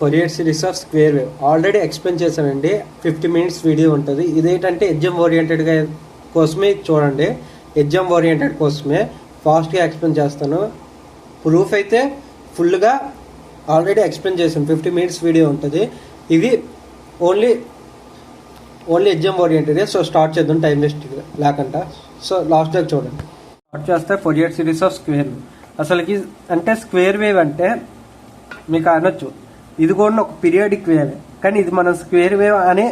Fourier series of square wave already explain చేశానండి. 50 minutes video ఉంటుంది. ఇదేంటంటే ఎగ్జామ్ ఓరియంటెడ్గా కోసమే చూడండి. ఎగ్జామ్ ఓరియంటెడ్ కోసమే ఫాస్ట్గా ఎక్స్ప్లెయిన్ చేస్తాను. ప్రూఫ్ అయితే ఫుల్గా ఆల్రెడీ ఎక్స్ప్లెయిన్ చేశాను. 50 minutes వీడియో ఉంటుంది. ఇది only exam oriented. So start చేద్దాం టైం వేస్ట్ లేకుండా. సో లాస్ట్ దాకా చూడండి. స్టార్ట్ చేస్తే Fourier series of square wave. అసలుకి అంటే స్క్వేర్ వేవ్ అంటే మీకు అనొచ్చు ఇది కూడా ఒక పీరియాడిక్ వేవే, కానీ ఇది మనం స్క్వేర్ వేవ్ అని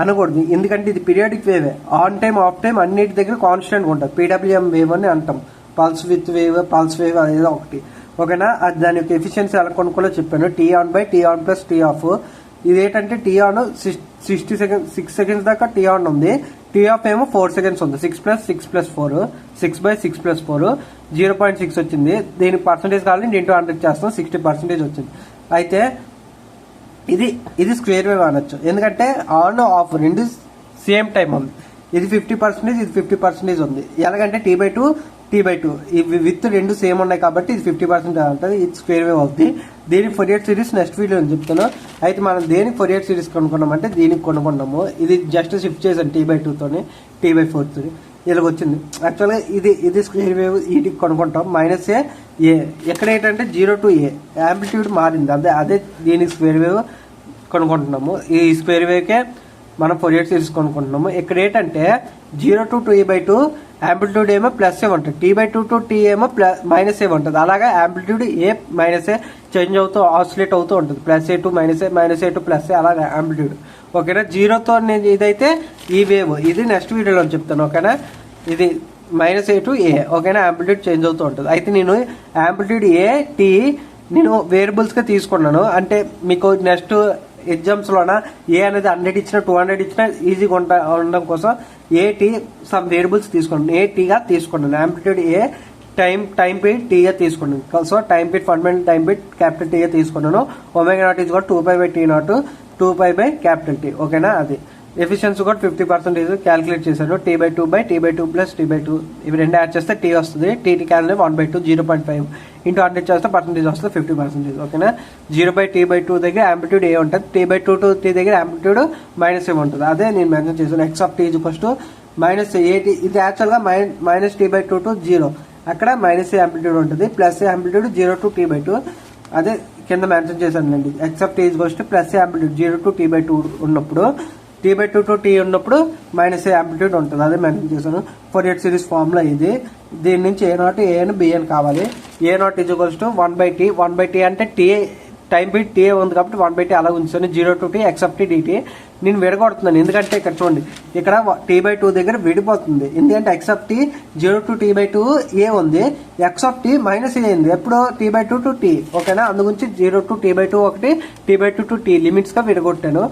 అనకూడదు. ఎందుకంటే ఇది పీరియాడిక్ వేవే. ఆన్ టైం ఆఫ్ టైం అన్నిటి దగ్గర కాన్స్టెంట్గా ఉంటుంది. పీడబ్ల్యూఎం వేవ్ అని అంటాం. Pulse width wave, pulse wave ఏదో ఒకటి. ఓకేనా, అది దాని యొక్క ఎఫిషియన్సీ ఎలా కొనుక్కోలో చెప్పాను. T on by T on plus T off. ఇదేంటంటే టీ ఆన్ 60 seconds 6 seconds దాకా టీ ఆన్ ఉంది. టీ ఆఫ్ ఏమో 4 seconds ఉంది. 6 + 6 + 4 6/6 + 4 0.6 వచ్చింది. దీనికి పర్సంటేజ్ కావాలంటే ఇంటూ 100 చేస్తాం. 60% వచ్చింది. అయితే ఇది స్క్వేర్ వేవ్ అనొచ్చు. ఎందుకంటే ఆన్ ఆఫ్ రెండు సేమ్ టైం ఉంది. ఇది 50%, ఇది 50% ఉంది. ఎలాగంటే T/2 T/2 ఇవి విత్ రెండు సేమ్ ఉన్నాయి కాబట్టి ఇది 50% ఉంటుంది. ఇది స్క్వేర్ వేవ్ అవుతుంది. దీని ఫోరియర్ సిరీస్ నెక్స్ట్ వీడియో అని చెప్తాను. అయితే మనం దేనికి ఫోరియర్ సిరీస్ కొనుక్కున్నామంటే దీనికి కొనుక్కున్నాము. ఇది జస్ట్ షిఫ్ట్ చేసాను T/2తోని T/4 ఇలాగ వచ్చింది. యాక్చువల్గా ఇది స్క్వేర్ వేవ్. వీటికి కొనుక్కుంటాం -a ఎక్కడ ఏంటంటే 0 to a యాంప్లిట్యూడ్ మారింది. అదే దీనికి స్క్వేర్ వేవ్ కొనుక్కుంటున్నాము. ఈ స్క్వేర్ వేవ్కే మనం ఫోరియర్ సిరీస్ కొనుక్కుంటున్నాము. ఇక్కడ ఏంటంటే 0 to T/2 యాంప్లిట్యూడ్ ఏమో ప్లస్ ఏ ఉంటుంది. T/2 to T ఏమో -a ఉంటుంది. అలాగే యాంప్లిట్యూడ్ a -a చేంజ్ అవుతూ ఆసిలేట్ అవుతూ ఉంటుంది. +a to -a -a to +a అలాగే యాంప్లిట్యూడ్. ఓకేనా, 0తో ఇదైతే ఈ వేవ్. ఇది నెక్స్ట్ వీడియోలో చెప్తాను. ఓకేనా, ఇది -a to a. ఓకేనా, యాంప్లిట్యూడ్ చేంజ్ అవుతూ ఉంటుంది. అయితే నేను యాంప్లిట్యూడ్ a t నేను వేరియబుల్స్గా తీసుకున్నాను. అంటే మీకు నెక్స్ట్ ఎగ్జామ్స్లోన ఏ అనేది 100 ఇచ్చినా 200 ఇచ్చినా ఈజీగా ఉండడం కోసం ఏటీ సమ్ వేరియబుల్స్ తీసుకున్నాను. ఏటీగా తీసుకున్నాను. యాంప్లిట్యూడ్ ఏ టైం పీరియడ్ టీగా తీసుకున్నాను. So time period fundamental time period capital టీగా తీసుకున్నాను. ω0 = 2π/T0 2π/T. ఓకేనా, అది ఎఫిషియన్సీ కూడా 50% క్యాలిక్యులేట్ చేశాను. T/2 T/2 + T/2 ఇవి రెండు యాడ్ చేస్తే టీ వస్తుంది. టీ క్యాన్సిల్ 1/2 0.5 ఇంటూ 100 చేస్తే పర్సెంటేజ్ వస్తుంది 50%. ఓకేనా, 0/T/2 దగ్గర యాంప్లిట్యూడ్ ఏ ఉంటుంది. T/2 to T దగ్గర యాంప్లిట్యూడ్ -a ఉంటుంది. అదే నేను మెన్షన్ చేశాను. x of t -a. ఇది యాక్చువల్గా -T/2 to 0. అక్కడ -a యాంప్లిట్యూడ్ ఉంటుంది. +a amplitude 0 to T/2. అదే కింద మెన్షన్ చేశాను అండి. x of t +a amplitude 0 to T/2 ఉన్నప్పుడు, T/2 to T ఉన్నప్పుడు -a యాంప్లిట్యూడ్ ఉంటుంది. అదే మెన్షన్ చేశాను. ఫోరియర్ సిరీస్ ఫార్ములా ఇది. దీని నుంచి A0 an bn కావాలి. A0 = 1/T అంటే టీ టైం పీరియడ్ టీ ఉంది కాబట్టి 1/T అలా ఉంచాను. 0 to T x of t dt. నేను విడగొడుతున్నాను ఎందుకంటే ఇక్కడ చూడండి, ఇక్కడ T/2 దగ్గర విడిపోతుంది. ఎందుకంటే x of t 0 to T/2 a ఉంది. x of t -a అయింది ఎప్పుడు T/2 to T. ఓకేనా, అందుగురించి 0 to T/2 ఒకటి, T/2 to T లిమిట్స్గా విడగొట్టాను.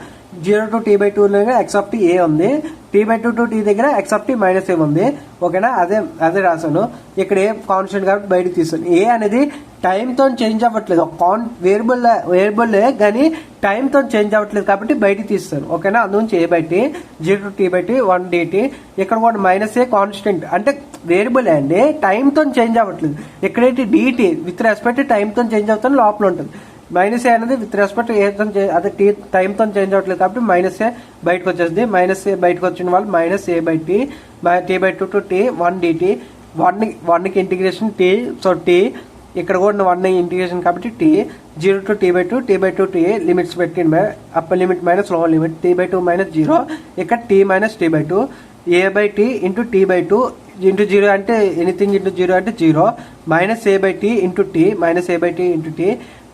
0 to T/2 దగ్గర x of t a ఉంది. T/2 to T దగ్గర x of t -a ఉంది. ఓకేనా, అదే రాశాను. ఇక్కడ ఏ కాన్స్టెంట్ కాబట్టి బయటకు తీసాను. ఏ అనేది టైంతో చేంజ్ అవ్వట్లేదు. వేరియబుల్ కానీ టైంతో చేంజ్ అవ్వట్లేదు కాబట్టి బయటకు తీస్తాను. ఓకేనా, అందుగురించి a/T 0 to T/T 1dt. ఇక్కడ కూడా -a కాన్స్టెంట్ అంటే వేరియబుల్ అండి, టైంతో చేంజ్ అవ్వట్లేదు. ఎక్కడైతే dt విత్ రెస్పెక్ట్ టైంతో చేంజ్ అవుతుంది లోపల ఉంటుంది. -a అనేది విత్ రెస్పెక్ట్ అదే టీ టైంతో చేంజ్ అవ్వట్లేదు కాబట్టి -a బయటకు వచ్చేస్తుంది. -a బయటకు వచ్చిన వాళ్ళు -a/T T/2 to T 1dt. 1కి ఇంటిగ్రేషన్ T. సో T ఇక్కడ కూడా 1 ఇంటిగ్రేషన్ కాబట్టి T 0 to T/2 T/2 T limits పెట్టింది. Upper limit lower limit T/2 -0. ఇక్కడ T T/2 a/T into T/2 into 0 అంటే ఎనీథింగ్ ఇంటూ 0 అంటే 0. -a/T into T -a/T into T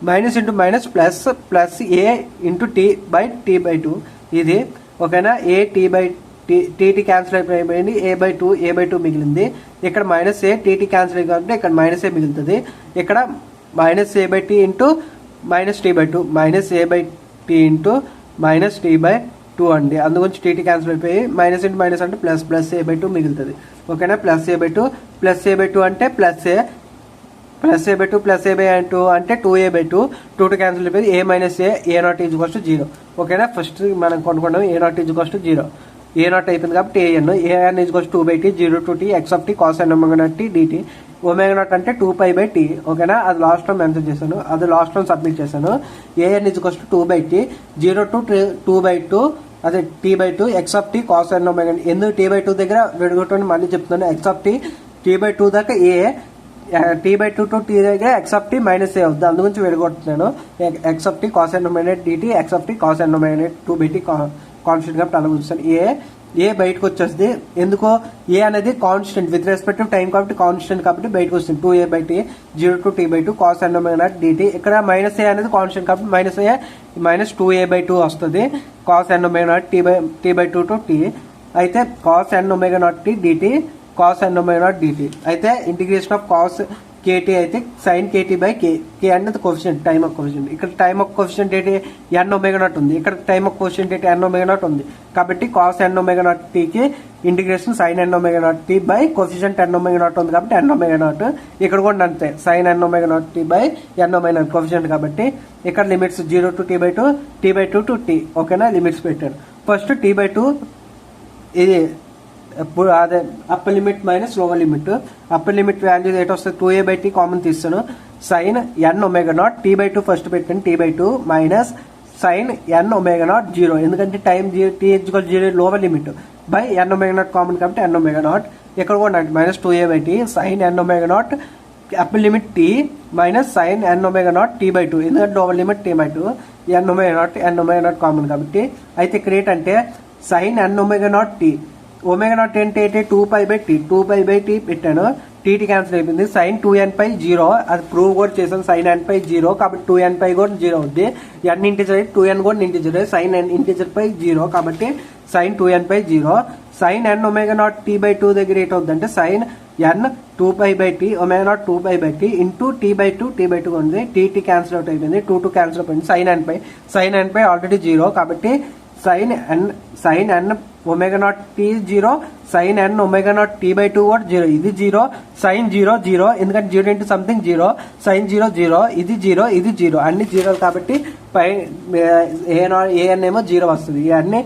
minus into minus plus A into T/2 ఇది. ఓకేనా, ఏ tea cancel అయిపోయింది. a/2 మిగిలింది. ఇక్కడ -a tea cancel అయిపోయింది. ఇక్కడ -a మిగులుతుంది. ఇక్కడ -a/T into -T/2 -a/T into -T/2 అండి. అందుగురించి టీ క్యాన్సిల్ అయిపోయి మైనస్ ఇంటూ మైనస్ అంటే ప్లస్ a/2 మిగులుతుంది. ఓకేనా, +a/2 అంటే +a అంటే 2a/2 2 క్యాన్సిల్ అయిపోయింది. a - a A0 = 0. ఓకేనా, ఫస్ట్ మనం కొనుక్కున్నాం A0 = 0. ఏ నాట్ అయిపోయింది కాబట్టి AN is equals 2/t 0 to t x of t cos n omega naught t dt. Omega naught అంటే 2π/t, ఓకేనా. అది లాస్ట్ టైం మెన్షన్ చేశాను, అది లాస్ట్ టైం సబ్మిట్ చేశాను. AN is equals 2/t 0 to 2/2 అదే t/2 x of t cos n omega. ఎందుకు t/2 దగ్గర విడగొట్టని మళ్ళీ చెప్తున్నాను. x of t t/2 దాకా ఏ, t/2 to t దగ్గర x of t మైనస్ ఏ అవుతుంది, అందు గురించి విడగొట్టున్నాను. x of t cos n omega dt x of t cos n omega 2/t constant కాబట్టి అలా చూస్తాను. ఏ బయటకు వచ్చేస్తుంది, ఎందుకో ఏ అనేది constant with respect to time కాబట్టి కాన్స్టెంట్ కాబట్టి బయటకు వస్తుంది. 2a/t 0 to t/2 cos n omega dt. ఇక్కడ మైనస్ ఏ అనేది కాన్స్టెంట్ కాబట్టి మైనస్ ఏ మైనస్ 2a/2 వస్తుంది cos n omega t/2 to t. అయితే cos n omega t dt cos n omega dt. అయితే ఇంటిగ్రేషన్ ఆఫ్ cos kt అయితే sin kt/k. k అనేది coefficient, time of coefficient. ఇక్కడ time of coefficient ఏంటి n omega naught ఉంది, ఇక్కడ time of coefficient ఏంటి n omega naught ఉంది. కాబట్టి cos n omega naught t కి integration sin n omega naught t by coefficient n omega naught ఉంది కాబట్టి n omega naught. ఇక్కడ కూడా అంతే sin n omega naught t by n omega naught coefficient కాబట్టి ఇక్కడ limits 0 to t/2 t/2 to t, ఓకేనా. Limits పెట్టాను. First t/2 ఇది అదే upper limit minus lower limit. Upper limit value at వస్తుంది 2a/t కామన్ తీస్తాను. Sine n omega naught t/2 first పెట్టండి, t/2 minus sine n omega naught 0, ఎందుకంటే time t=0 lower limit by n omega naught common కాబట్టి n omega naught. ఇక్కడ కూడా minus 2a/t sign n omega naught upper limit t minus sine n omega naught t/2, ఎందుకంటే lower limit t/2 n omega naught common కాబట్టి. అయితే ఇక్కడ ఏంటంటే sine n omega naught t omega naught ఏంటంటే 2π/t పెట్టాను, TT cancel అయిపోయింది. Sign 2n/, 0 అది prove కూడా చేశాను. సైన్ n/, 0 కాబట్టి 2n/, కూడా 0 అవుద్ది. n ఇంటిజర్ అయితే 2n కూడా integer, sine n integer pi 0 కాబట్టి sine 2n/, 0. Sine n omega naught t/2 దగ్గర ఏంటవుద్ది అంటే sine n 2π/t omega naught 2π/t into t/2 ఉంది. టీటీ క్యాన్సిల్ అవుట్ అయిపోయింది, 2 క్యాన్సిల్ అయిపోయింది. సైన్ n/, ఆల్రెడీ 0 కాబట్టి sine n omega naught t 0 sine n omega naught t/2 కూడా 0, ఇది 0 sign 0 0 ఎందుకంటే 0 ఇంటూ సంథింగ్ 0 సైన్ 0 0 ఇది 0 ఇది 0 అన్ని 0 కాబట్టి పై ఏఎన్ ఏమో 0 వస్తుంది. ఇవన్నీ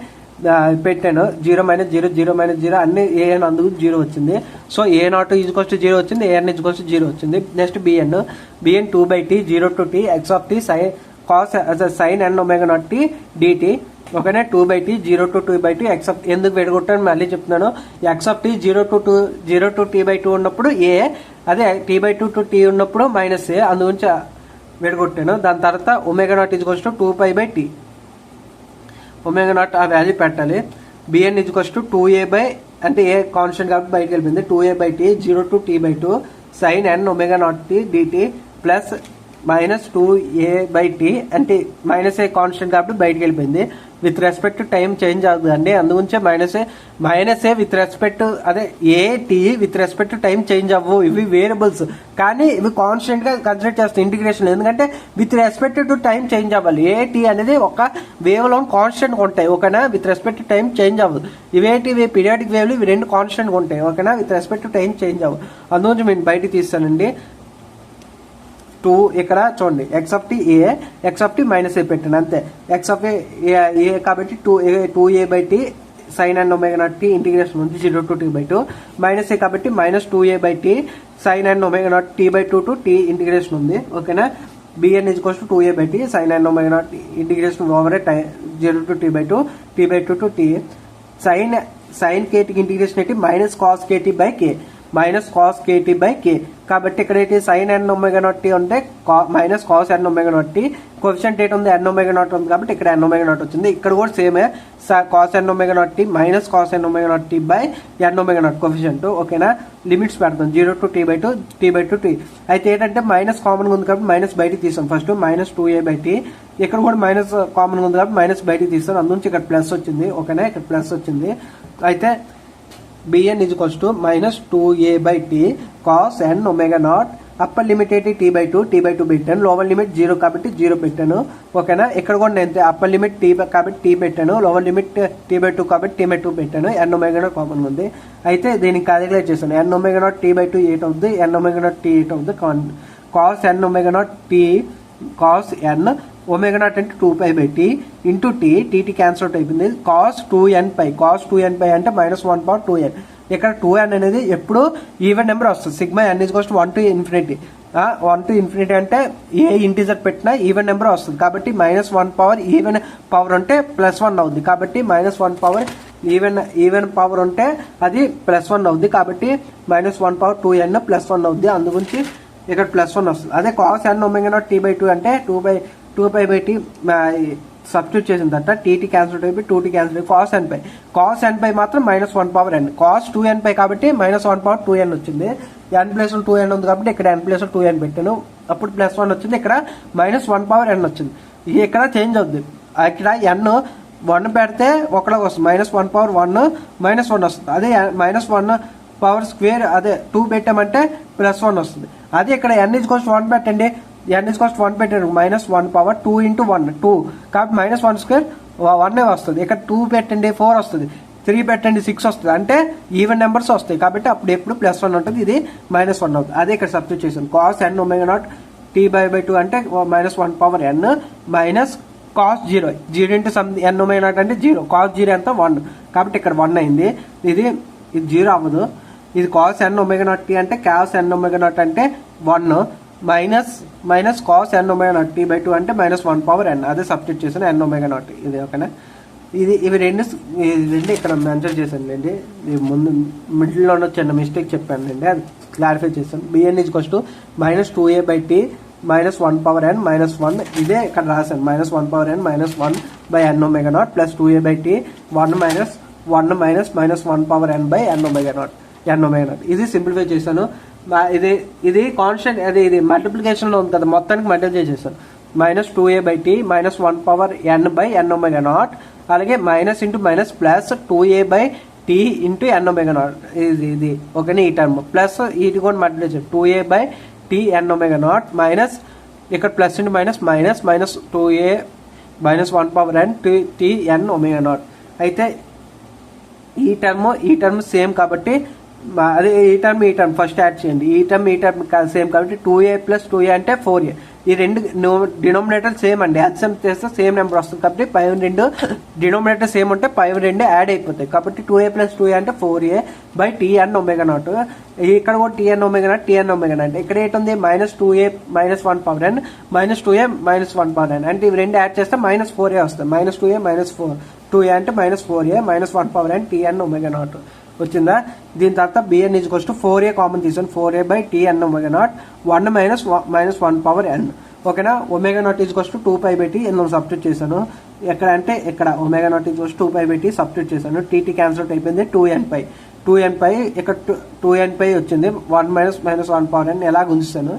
పెట్టాను 0 - 0 0 - 0 అన్ని ఏఎన్ అందుకు 0 వచ్చింది. So A naught is equals to 0 వచ్చింది, ఏఎన్ ఈజ్ ఈక్వల్స్ టు 0 వచ్చింది. Next BN 2/t 0 to t x of t sin n omega naught t dt, ఓకేనా. 2/t 0 to 2/2 x of ఎందుకు విడగొట్టాను మళ్ళీ చెప్తున్నాను. x of t 0 to t/2 ఉన్నప్పుడు ఏ, అదే t/2 to t ఉన్నప్పుడు minus A, అందుగురించి విడగొట్టాను. దాని తర్వాత omega naught is equals to 2π/t, ఒమేగా నాట్ ఆ వాల్యూ పెట్టాలి. BN is equals to 2a అంటే ఏ కాన్స్టెంట్ కాబట్టి బయటకు వెళ్ళిపోయింది. 2a/t 0 to t/2 sin n omega naught t dt plus minus 2a/t అంటే మైనస్ ఏ కాన్స్టెంట్ కాబట్టి బయటకు వెళ్ళిపోయింది. విత్ రెస్పెక్ట్ టైం చేంజ్ అవుతుందండి, అందుగురించే మైనస్ ఏ విత్ రెస్పెక్ట్ అదే ఏటి విత్ రెస్పెక్ట్ టైం చేంజ్ అవ్వవు, ఇవి వేరియబుల్స్ కానీ ఇవి కాన్స్టెంట్ గా కన్సిడర్ చేస్తాయి ఇంటిగ్రేషన్, ఎందుకంటే with respect to time change అవ్వాలి. ఏటి అనేది ఒక వేవ్ లో కాన్స్టెంట్ ఉంటాయి, ఓకేనా. With respect to time change అవ్వదు. ఇవేటి పీరియాడిక్ వేవ్లు ఇవి రెండు కాన్స్టెంట్ ఉంటాయి, ఓకేనా. With respect to time change అవ్వదు, అందుగురించి నేను బయటికి తీస్తానండి. 2 ఇక్కడ చూడండి x of t a x of t minus A పెట్టండి అంతే. x of a కాబట్టి 2a/t sin n omega naught t integration ఉంది 0 to t/2 మైనస్ ఏ కాబట్టి minus 2a/t sin n omega naught t/2 to t integration ఉంది, ఓకేనా. bn is equals to 2a/t sin n omega naught integration over 0 to t/2 to t sin kt integration ఏంటి minus cos kt/k minus cos kt/k కాబట్టి ఇక్కడ ఏంటి sine n omega naught t ఉంటే minus cos n omega naught t coefficient ఏంటి ఉంది n omega naught ఉంది కాబట్టి ఇక్కడ n omega naught వచ్చింది. ఇక్కడ కూడా సేమే cos n omega naught t minus cos n omega naught t by n omega naught coefficient, ఓకేనా. లిమిట్స్ పెడతాం 0 to t/2 t. అయితే ఏంటంటే మైనస్ కామన్ ఉంది కాబట్టి మైనస్ బయటికి తీసాం. ఫస్ట్ మైనస్ 2a/t ఇక్కడ కూడా మైనస్ కామన్ ఉంది కాబట్టి మైనస్ బయటికి తీస్తాం, అందులోంచి ఇక్కడ ప్లస్ వచ్చింది, ఓకేనా. ఇక్కడ ప్లస్ వచ్చింది. అయితే bn is equals to minus 2a/t cos n omega naught upper limit ఏంటి t/2 పెట్టాను, లోవర్ లిమిట్ 0 కాబట్టి 0 పెట్టాను, ఓకేనా. ఇక్కడ కూడా నేను అప్పర్ లిమిట్ t కాబట్టి t పెట్టాను, లోవర్ లిమిట్ t/2 కాబట్టి t/2 పెట్టాను. n omega naught కామన్ ఉంది. అయితే దీనికి క్యాలిక్యులేట్ చేశాను. n omega naught t/2 8 అవుతుంది, n omega naught t 8 అవుతుంది. cos n omega naught t cos n omega naught అంటే 2π/t into T cancel out అయిపోయింది. కాస్ 2nπ అంటే -1/2n. ఇక్కడ 2n అనేది ఎప్పుడు ఈవెన్ నెంబర్ వస్తుంది. Sigma n = 1 to infinity. 1 to infinity అంటే ఏ ఇంటిజర్ పెట్టినా ఈవెన్ నెంబర్ వస్తుంది. కాబట్టి -1 పవర్ ఈవెన్ పవర్ ఉంటే +1 అవుద్ది. కాబట్టి -1 పవర్ ఈవెన్ పవర్ ఉంటే అది +1 అవుద్ది. కాబట్టి -1/2n +1 అవుద్ది. అందు గురించి ఇక్కడ +1 వస్తుంది. అదే cos n omega not t/2 అంటే 2π/t సబ్స్టిట్యూట్ చేసిన తర్వాత టీ క్యాన్సిల్ అయిపోయి 2t క్యాన్సిల్ అయిపోయి cos nπ మాత్రం -1/n. cos 2nπ కాబట్టి -1/2n వచ్చింది. n+2n ఉంది కాబట్టి ఇక్కడ n+2n పెట్టాను. అప్పుడు +1 వచ్చింది. ఇక్కడ -1/n వచ్చింది. ఇది ఇక్కడ చేంజ్ అవుద్ది. ఇక్కడ n 1 పెడితే ఒకలాగా వస్తుంది. -1/1 -1 వస్తుంది. అదే -1² అదే 2 పెట్టామంటే +1 వస్తుంది. అదే ఇక్కడ n = 1 పెట్టండి. n = 1 పెట్టండి. -1/2 × 1 2 కాబట్టి -1² 1 వస్తుంది. ఇక్కడ 2 పెట్టండి 4 వస్తుంది. 3 పెట్టండి 6 వస్తుంది. అంటే ఈవెన్ నెంబర్స్ వస్తాయి కాబట్టి అప్పుడు ఎప్పుడు +1 ఉంటుంది. ఇది -1 అవుతుంది. అదే ఇక్కడ సబ్స్టిట్యూట్ చేశాను. cos n omega not t/2 అంటే -1/n minus cos 0 × n omega naught అంటే 0. cos 0 ఎంత 1 కాబట్టి ఇక్కడ 1 అయింది. ఇది 0 అవ్వదు. ఇది cos n omega not t అంటే cos n ఒమేగా నాట్ అంటే 1 minus cos n omega not t/2 అంటే -1/n. అదే సబ్స్టిట్యూట్ చేశాను n ఒమేగా నాట్. ఇది ఓకేనా. ఇవి రెండు ఇక్కడ మెన్షన్ చేశాను అండి. ముందు మిడిల్లో చిన్న మిస్టేక్ చెప్పాను అండి, అది క్లారిఫై చేశాను. bn = -2a/t -1/n -1. ఇదే ఇక్కడ రాశాను. -1/n -1/n omega naught +2a/t 1 -1/n/n omega naught. ఇది సింప్లిఫై చేశాను. ఇది కాన్స్టెంట్, ఇది మల్టిప్లికేషన్ లో ఉంది కదా, మొత్తానికి మల్టిప్లై చేశాను. -2a/t -1/n/n ఒమేగా నాట్ అలాగే minus into minus plus 2a/t × n omega not. ఇది ఓకేనా. ఈ టర్మ్ ప్లస్ ఇది కూడా మల్టిప్లై చేయాలి. 2a/t n omega naught minus ఇక్కడ plus into minus -2a -1/n t n omega naught. అయితే ఈ టర్మ్ సేమ్ కాబట్టి అదే ఈ టర్మ్ ఫస్ట్ యాడ్ చేయండి. ఈ టర్మ్ సేమ్ కాబట్టి 2a + 2a అంటే 4a. ఈ రెండు డినోమినేటర్ సేమ్ అండి. హెచ్ఎం చేస్తే సేమ్ నెంబర్ వస్తుంది కాబట్టి పైన రెండు డినోమినేటర్ సేమ్ ఉంటే పైన రెండు యాడ్ అయిపోతాయి. కాబట్టి 2a + 2a అంటే 4a/tn ఒమేగా నాట్. ఇక్కడ కూడా tn ఒమేగా నాట్. ఇక్కడ ఏంటుంది -2a -1/n -2a -1/n అంటే ఇవి రెండు యాడ్ చేస్తే -4a వస్తుంది. -2a -2a అంటే -4a -1/n tn omega naught వచ్చిందా. దీని తర్వాత bn = 4a కామన్ తీసాను. 4a/tn ఒమేగా నాట్ 1 -1/n ఓకేనా. ఒమేగా నాట్ = 2π/t ఇందులో సబ్స్టిట్యూట్ చేశాను. ఎక్కడ అంటే ఇక్కడ ఒమేగా నాట్ = 2π/t సబ్స్టిట్యూట్ చేశాను. టీ క్యాన్సిల్ అయిపోయింది. 2nπ ఇక్కడ 2nπ వచ్చింది. 1 -1/n ఎలా ఉంచాను.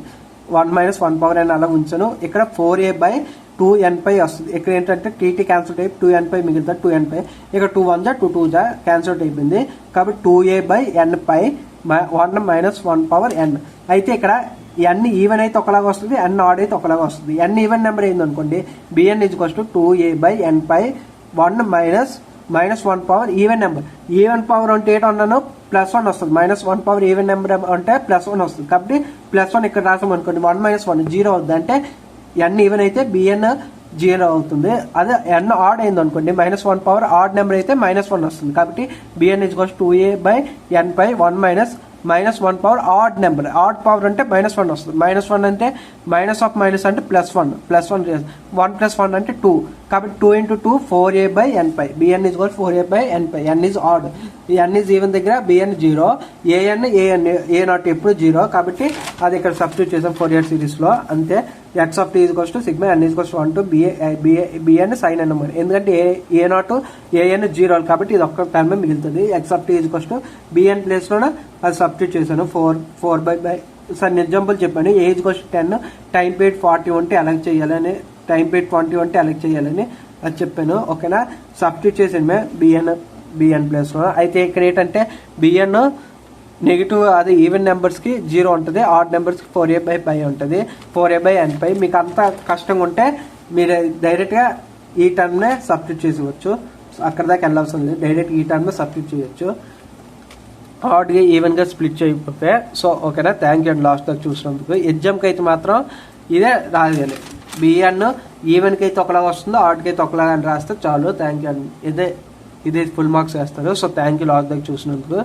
1 -1/n అలా ఉంచాను. ఇక్కడ 4a/2nπ వస్తుంది. ఇక్కడ ఏంటంటే టీ క్యాన్సిల్ అయిపోయి 2nπ మిగులుతుంది. 2nπ ఇక్కడ 2 1 2 2 క్యాన్సిల్ అయిపోయింది. కాబట్టి 2a/nπ 1 -1/n. అయితే ఇక్కడ n ఈవెన్ అయితే ఒకలాగా వస్తుంది, n ఆడ్ అయితే ఒకలాగా వస్తుంది. n ఈవెన్ నెంబర్ ఏంది అనుకోండి. bn = 2a/nπ 1 -1 power even number. Even power అంటే ఏంటన్నాను +1 వస్తుంది. -1 పవర్ ఈవెన్ నెంబర్ అంటే +1 వస్తుంది. కాబట్టి +1 ఇక్కడ రాసాం అనుకోండి. 1 - 1 0 అవుతుంది. అంటే n ఈవెన్ అయితే bn 0 అవుతుంది. అదే n ఆడ్ అయింది అనుకోండి. -1 పవర్ ఆడ్ నెంబర్ అయితే -1 వస్తుంది. కాబట్టి bn = 2a/nπ 1 -1 power odd number. Odd power అంటే -1 వస్తుంది. -1 అంటే మైనస్ ఆఫ్ మైనస్ అంటే +1 1 + 1 అంటే 2. కాబట్టి 2 × 2 4a/nπ. bn = 4a/nπ. n is odd. ఈ n ఈజ్ ఈవెన్ దగ్గర bn 0. a నాట్ ఎప్పుడు 0 కాబట్టి అది ఇక్కడ సబ్స్టిట్యూట్ చేసాం ఫోరియర్ సిరీస్ లో. అంతే. x of t = sigma n = 1 to bn sin n. ఎందుకంటే a నాట్ an 0 కాబట్టి ఇది ఒక్క టర్మ్ మిగులుతుంది. x of t = bn place లో అది సబ్స్టిట్యూట్ చేశాను. 4 సార్ ఎగ్జాంపుల్ చెప్పాను. ఏజ్ = 10 టైం పీరియడ్ 40 ఉంటే ఎలెక్ట్ చేయాలని, టైం పీరియడ్ 20 ఉంటే ఎలెక్ట్ చేయాలని అది చెప్పాను. ఓకేనా. సబ్స్టిట్యూట్ చేసాను బిఎన్ ప్లేస్ లో. అయితే ఇక్కడ ఏంటంటే బిఎన్ నెగిటివ్ అది ఈవెన్ నెంబర్స్ కి 0 ఉంటుంది, ఆడ్ నెంబర్స్ కి 4a/π ఉంటుంది. 4a/nπ. మీకు అంత కష్టంగా ఉంటే మీరు డైరెక్ట్ గా ఈ టర్మ్ నే సబ్స్టిట్యూట్ చేసేవచ్చు. అక్కడ దాకా వెళ్ళాల్సిన లేదు. డైరెక్ట్ ఈ టర్మ్ సబ్స్టిట్యూట్ చేయొచ్చు. ఆడ్ గా ఈవెన్ గా స్ప్లిట్ చేయకపోతే. సో ఓకేనా. థ్యాంక్ యూ అండి లాస్ట్ దాకా చూసినందుకు. ఎగ్జామ్కి అయితే మాత్రం ఇదే రాయాలి. బిఎన్ ఈవెన్కి అయితే ఒకలాగా వస్తుందో ఆడ్కి అయితే ఒకలాగా అని రాస్తే చాలు. థ్యాంక్ యూ అండి. ఇదే ఫుల్ మార్క్స్ వేస్తారు. సో థ్యాంక్ యూ లాస్ట్ దాకా చూసినందుకు.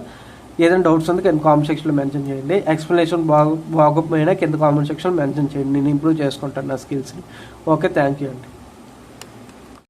ఏదైనా డౌట్స్ ఉంది కింద కామెంట్ సెక్షన్లో మెన్షన్ చేయండి. ఎక్స్ప్లెనేషన్ బాగోకపోయినా కింద కామెంట్ సెక్షన్లో మెన్షన్ చేయండి. నేను ఇంప్రూవ్ చేసుకుంటాను నా స్కిల్స్ని. ఓకే, థ్యాంక్ యూ అండి.